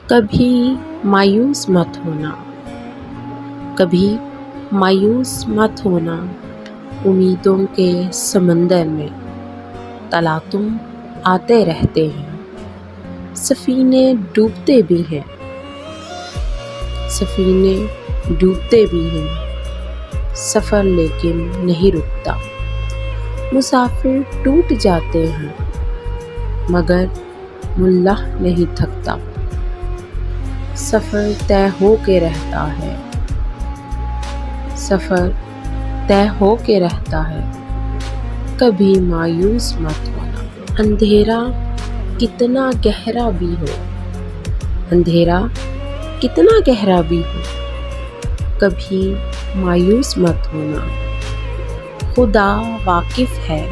کبھی مایوس مت ہونا، کبھی مایوس مت ہونا، امیدوں کے سمندر میں تلاطم آتے رہتے ہیں، سفینے ڈوبتے بھی ہیں، سفینے ڈوبتے بھی ہیں، سفر لیکن نہیں رکتا، مسافر ٹوٹ جاتے ہیں مگر ملا نہیں تھکتا، سفر طے ہو کے رہتا ہے، سفر طے ہو کے رہتا ہے، کبھی مایوس مت ہونا۔ اندھیرا کتنا گہرا بھی ہو، اندھیرا کتنا گہرا بھی ہو، کبھی مایوس مت ہونا، خدا واقف ہے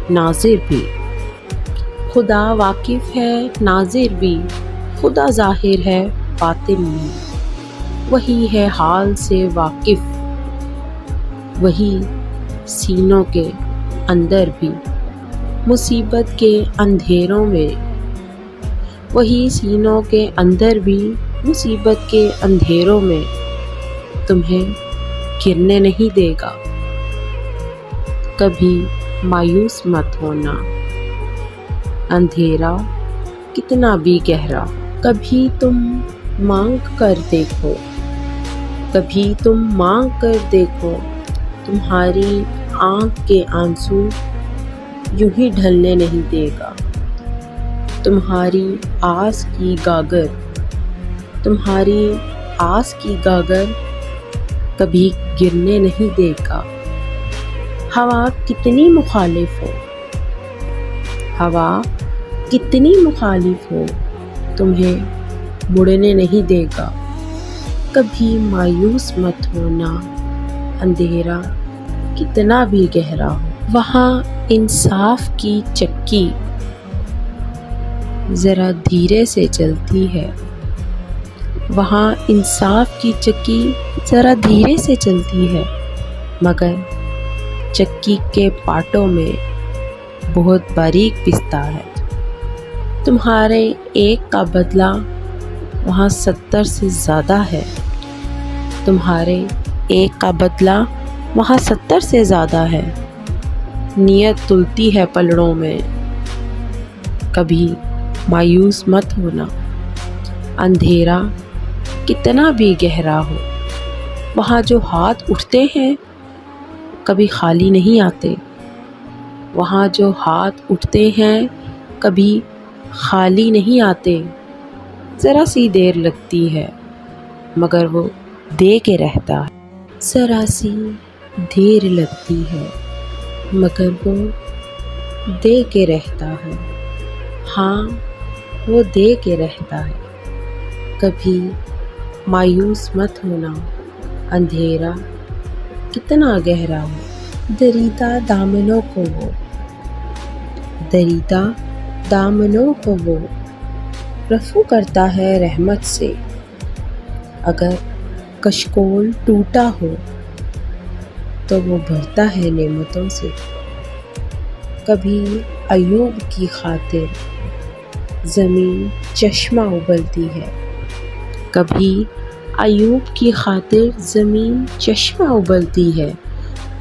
ناظر بھی، خدا واقف ہے ناظر بھی، خدا ظاہر ہے باطن میں، وہی ہے حال سے واقف، وہی سینوں کے اندر بھی، مصیبت کے اندھیروں میں، وہی سینوں کے اندر بھی، مصیبت کے اندھیروں میں تمہیں گرنے نہیں دے گا، کبھی مایوس مت ہونا۔ اندھیرا کتنا بھی گہرا، کبھی تم مانگ کر دیکھو، کبھی تم مانگ کر دیکھو، تمہاری آنکھ کے آنسو یوں ہی ڈھلنے نہیں دے گا، تمہاری آس کی گاگر، تمہاری آس کی گاگر کبھی گرنے نہیں دے گا، ہوا کتنی مخالف ہو، ہوا کتنی مخالف ہو، تمہیں مڑنے نہیں دے گا، کبھی مایوس مت ہونا۔ اندھیرا کتنا بھی گہرا ہو، وہاں انصاف کی چکی ذرا دھیرے سے چلتی ہے، وہاں انصاف کی چکی ذرا دھیرے سے چلتی ہے، مگر چکی کے پارٹوں میں بہت باریک پستا ہے، تمہارے ایک کا بدلہ وہاں 70 سے زیادہ ہے، تمہارے ایک کا بدلہ وہاں 70 سے زیادہ ہے، نیت تلتی ہے پلڑوں میں، کبھی مایوس مت ہونا۔ اندھیرا کتنا بھی گہرا ہو، وہاں جو ہاتھ اٹھتے ہیں کبھی خالی نہیں آتے، وہاں جو ہاتھ اٹھتے ہیں کبھی خالی نہیں آتے، ذرا سی دیر لگتی ہے مگر وہ دے کے رہتا ہے، ذرا سی دیر لگتی ہے مگر وہ دے کے رہتا ہے، ہاں وہ دے کے رہتا ہے، کبھی مایوس مت ہونا۔ اندھیرا کتنا گہرا ہو، دریدہ دامنوں کو وہ، دریدہ دامنوں کو وہ رفو کرتا ہے رحمت سے، اگر کشکول ٹوٹا ہو تو وہ بھرتا ہے نعمتوں سے، کبھی ایوب کی خاطر زمین چشمہ ابلتی ہے، کبھی ایوب کی خاطر زمین چشمہ ابلتی ہے،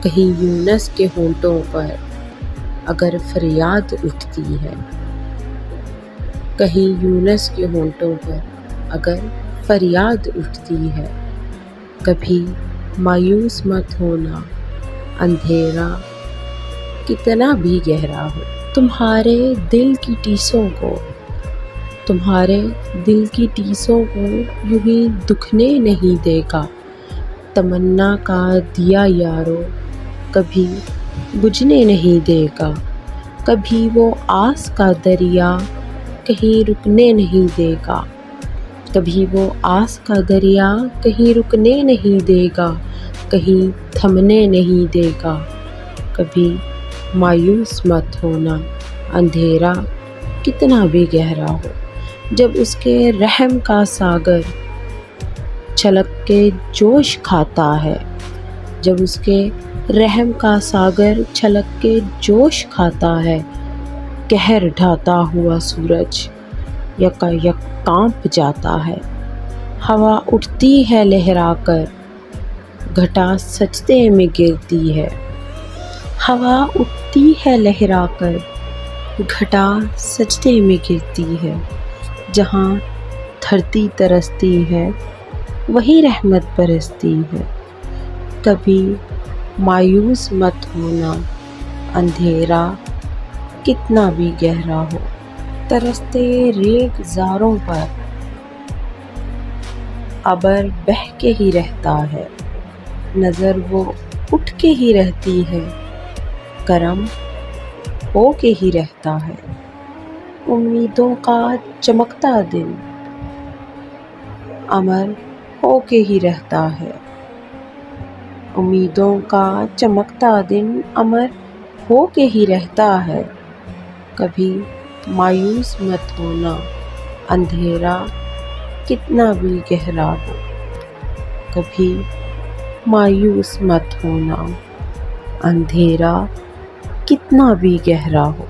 کہیں یونس کے ہونٹوں پر اگر فریاد اٹھتی ہے، کہیں یونس کے ہونٹوں پر اگر فریاد اٹھتی ہے، کبھی مایوس مت ہونا۔ اندھیرا کتنا بھی گہرا ہو، تمہارے دل کی ٹیسوں کو، تمہارے دل کی ٹیسوں کو یوں ہی دکھنے نہیں دے گا، تمنا کا دیا یارو کبھی بجھنے نہیں دے گا، کبھی وہ آس کا دریا کہیں رکنے نہیں دے گا، کبھی وہ آس کا دریا کہیں رکنے نہیں دے گا، کہیں تھمنے نہیں دے گا، کبھی مایوس مت ہونا۔ اندھیرا کتنا بھی گہرا ہو، جب اس کے رحم کا ساگر چھلک کے جوش کھاتا ہے، جب اس کے رحم کا ساگر چھلک کے جوش کھاتا ہے، قہر ڈھاتا ہوا سورج یکا یک کانپ جاتا ہے۔ ہوا اٹھتی ہے لہرا کر، گھٹا سجدے میں گرتی ہے۔ ہوا اٹھتی ہے لہرا کر، گھٹا سجدے میں گرتی ہے۔ جہاں دھرتی ترستی ہے وہی رحمت برستی ہے۔ کبھی مایوس مت ہونا، اندھیرا کتنا بھی گہرا ہو۔ ترستے ریگزاروں پر ابر بہہ کے ہی رہتا ہے، نظر وہ اٹھ کے ہی رہتی ہے، کرم ہو کے ہی رہتا ہے۔ امیدوں کا چمکتا دن امر ہو کے ہی رہتا ہے۔ امیدوں کا چمکتا دن امر ہو کے ہی رہتا ہے۔ کبھی مایوس مت ہونا، اندھیرا کتنا بھی گہرا ہو۔ کبھی مایوس مت ہونا، اندھیرا کتنا بھی گہرا ہو۔